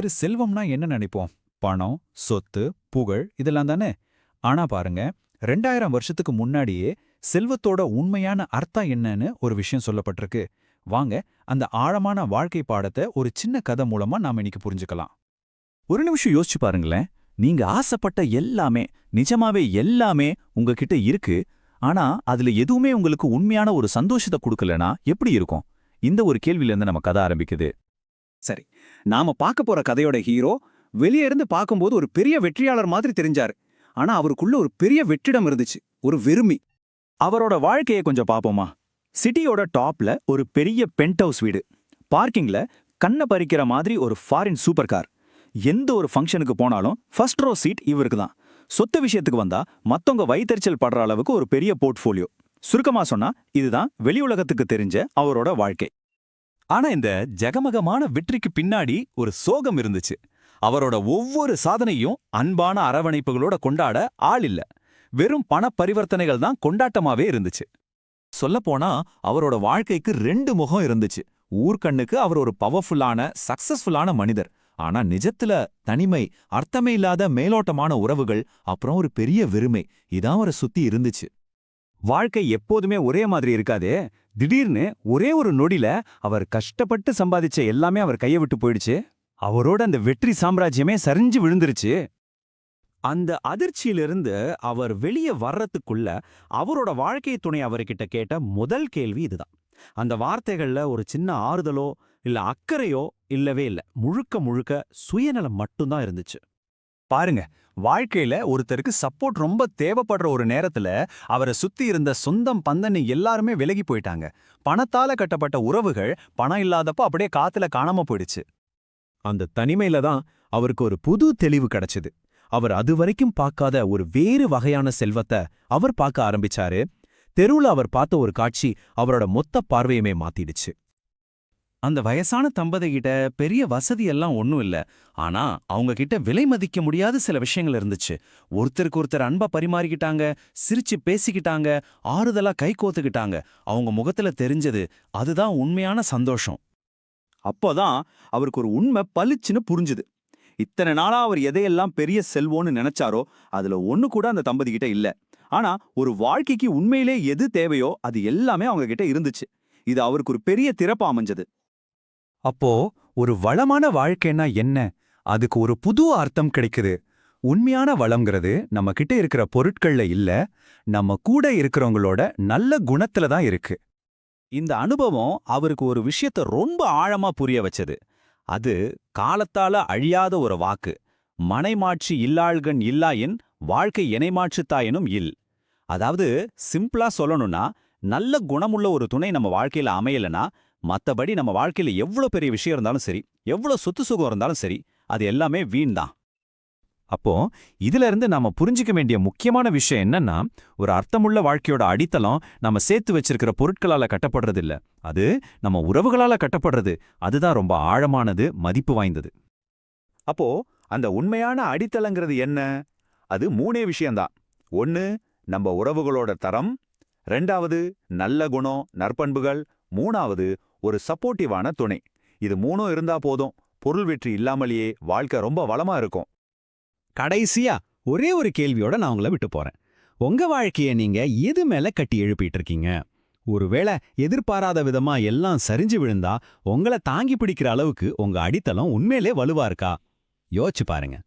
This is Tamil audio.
எல்லாரும் செல்வம்னா என்ன நினைப்போம்? பணம், சொத்து, புகழ் இதெல்லாம் தானே? ஆனா பாருங்க, 2000 வருஷத்துக்கு முன்னாடியே செல்வத்தோட உண்மையான அர்த்தம் என்னன்னு ஒரு விஷயம் சொல்லப்பட்டிருக்கு. வாங்க, அந்த ஆழமான வாழ்க்கை பாடத்தை ஒரு சின்ன கதை மூலமா நாம இன்னைக்கு புரிஞ்சுக்கலாம். ஒரு நிமிஷம் யோசிச்சு பாருங்களேன். நீங்க ஆசைப்பட்ட எல்லாமே, நிஜமாவே எல்லாமே உங்ககிட்ட இருக்கு. ஆனா அதுல எதுவுமே உங்களுக்கு உண்மையான ஒரு சந்தோஷத்தை கொடுக்கலனா எப்படி இருக்கும்? இந்த ஒரு கேள்வியில இருந்து நம்ம கதை ஆரம்பிக்குது. சரி, நாம பார்க்க போற கதையோட ஹீரோ வெளியே இருந்து பார்க்கும்போது ஒரு பெரிய வெற்றியாளர் மாதிரி தெரிஞ்சாரு. ஆனா அவருக்குள்ள ஒரு பெரிய வெற்றிடம் இருந்துச்சு, ஒரு வெறுமி. அவரோட வாழ்க்கையை கொஞ்சம் பாப்போமா? சிட்டியோட டாப்ல ஒரு பெரிய பென்ட் ஹவுஸ் வீடு, பார்க்கிங்ல கண்ணை பறிக்கிற மாதிரி ஒரு ஃபாரின் சூப்பர் கார். எந்த ஒரு ஃபங்க்ஷனுக்கு போனாலும் ஃபர்ஸ்ட் ரோ சீட் இவருக்கு தான். சொத்து விஷயத்துக்கு வந்தா மத்தவங்க வயித்தெரிச்சல் படுற அளவுக்கு ஒரு பெரிய போர்ட்ஃபோலியோ. சுருக்கமா சொன்னா இதுதான் வெளி உலகத்துக்கு தெரிஞ்ச அவரோட வாழ்க்கை. ஆனா இந்த ஜகமகமான வெற்றிக்கு பின்னாடி ஒரு சோகம் இருந்துச்சு. அவரோட ஒவ்வொரு சாதனையும் அன்பான அரவணைப்புகளோட கொண்டாட ஆள் இல்ல. வெறும் பண பரிவர்த்தனைகள் தான் கொண்டாட்டமாவே இருந்துச்சு. சொல்லப்போனா அவரோட வாழ்க்கைக்கு 2 முகம் இருந்துச்சு. ஊர்க்கண்ணுக்கு அவர் ஒரு பவர்ஃபுல்லான, சக்சஸ்ஃபுல்லான மனிதர். ஆனா நிஜத்துல தனிமை, அர்த்தமே இல்லாத மேலோட்டமான உறவுகள், அப்புறம் ஒரு பெரிய வெறுமை இதான் அவரை சுத்தி இருந்துச்சு. வாழ்க்கை எப்போதுமே ஒரே மாதிரி இருக்காதே. திடீர்னு ஒரே ஒரு நொடியில அவர் கஷ்டப்பட்டு சம்பாதிச்ச எல்லாமே அவர் கையை விட்டு போயிடுச்சு. அவரோட அந்த வெற்றி சாம்ராஜ்யமே சரிஞ்சு விழுந்துருச்சு. அந்த அதிர்ச்சியிலிருந்து அவர் வெளியே வர்றதுக்குள்ள அவரோட வாழ்க்கை துணை அவர்கிட்ட கேட்ட முதல் கேள்வி இதுதான். அந்த வார்த்தைகள்ல ஒரு சின்ன ஆறுதலோ இல்ல அக்கறையோ இல்லவே இல்ல. முழுக்க முழுக்க சுயநலம் மட்டும்தான் இருந்துச்சு. பாருங்க, வாழ்க்கையில ஒருத்தருக்கு சப்போர்ட் ரொம்ப தேவைப்படுற ஒரு நேரத்துல அவரை சுத்தி இருந்த சொந்தம் பந்தன்னு எல்லாருமே விலகி போயிட்டாங்க. பணத்தால கட்டப்பட்ட உறவுகள் பணம் இல்லாதப்போ அப்படியே காத்துல காணாம போயிடுச்சு. அந்த தனிமையில தான் அவருக்கு ஒரு புது தெளிவு கிடைச்சது. அவர் அதுவரைக்கும் பார்க்காத ஒரு வேறு வகையான செல்வத்தை அவர் பார்க்க ஆரம்பிச்சாரு. தெருவுல அவர் பார்த்த ஒரு காட்சி அவரோட மொத்த பார்வையுமே மாத்திடுச்சு. அந்த வயசான தம்பதிகிட்ட பெரிய வசதி எல்லாம் ஒன்றும் இல்ல. ஆனா அவங்க கிட்ட விலை மதிக்க முடியாத சில விஷயங்கள் இருந்துச்சு. ஒருத்தருக்கு ஒருத்தர் அன்பா பரிமாறிக்கிட்டாங்க, சிரிச்சு பேசிக்கிட்டாங்க, ஆறுதலா கை கோத்துக்கிட்டாங்க. அவங்க முகத்துல தெரிஞ்சது அதுதான் உண்மையான சந்தோஷம். அப்போதான் அவருக்கு ஒரு உண்மை பளிச்சுன்னு புரிஞ்சுது. இத்தனை நாளா அவர் எதையெல்லாம் பெரிய செல்வோன்னு நினைச்சாரோ அதுல ஒண்ணு கூட அந்த தம்பதி கிட்ட இல்ல. ஆனா ஒரு வாழ்க்கைக்கு உண்மையிலே எது தேவையோ அது எல்லாமே அவங்க கிட்ட இருந்துச்சு. இது அவருக்கு ஒரு பெரிய திறப்பா அமைஞ்சது. அப்போ ஒரு வளமான வாழ்க்கைன்னா என்ன? அதுக்கு ஒரு புது அர்த்தம் கிடைக்குது. உண்மையான வளம்ங்கிறது நம்ம கிட்ட இருக்கிற பொருட்கள்ல இல்ல, நம்ம கூட இருக்கிறவங்களோட நல்ல குணத்துல தான் இருக்கு. இந்த அனுபவம் அவருக்கு ஒரு விஷயத்த ரொம்ப ஆழமா புரிய வச்சது. அது காலத்தால அழியாத ஒரு வாக்கு. மனைமாட்சி இல்லாள்கண் இல்லாயின் வாழ்க்கை எனைமாட்சித்தாயினும் இல். அதாவது சிம்பிளா சொல்லணும்னா, நல்ல குணமுள்ள ஒரு துணை நம்ம வாழ்க்கையில அமையலனா மத்தபடி நம்ம வாழ்க்கையில எவ்வளவு பெரிய விஷயம் இருந்தாலும் சரி, எவ்வளவு சொத்து சுகம் இருந்தாலும் சரி, அது எல்லாமே வீண் தான். அப்போ இதுல இருந்து நாம புரிஞ்சிக்க வேண்டிய முக்கியமான விஷயம் என்னன்னா, ஒரு அர்த்தமுள்ள வாழ்க்கையோட அடித்தளம் நம்ம சேர்த்து வச்சிருக்கிற பொருட்களால கட்டப்படுறது இல்ல. அது நம்ம உறவுகளால கட்டப்படுறது. அதுதான் ரொம்ப ஆழமானது, மதிப்பு வாய்ந்தது. அப்போ அந்த உண்மையான அடித்தளங்கிறது என்ன? அது 3 விஷயம்தான். 1 நம்ம உறவுகளோட தரம், 2வது நல்ல குணம், நற்பண்புகள், 3வது ஒரு சப்போர்ட்டிவான துணை. இது 3ம் இருந்தா போதும், பொருள் வெற்றி இல்லாமலேயே வாழ்க்கை ரொம்ப வளமா இருக்கும். கடைசியா ஒரே ஒரு கேள்வியோட நான் உங்களை விட்டு போறேன். உங்க வாழ்க்கைய நீங்க எது மேல கட்டி எழுப்பிட்டு இருக்கீங்க? ஒருவேளை எதிர்பாராத விதமா எல்லாம் சரிஞ்சு விழுந்தா உங்களை தாங்கி பிடிக்கிற அளவுக்கு உங்க அடித்தளம் உண்மையிலே வலுவா இருக்கா? யோசிச்சு பாருங்க.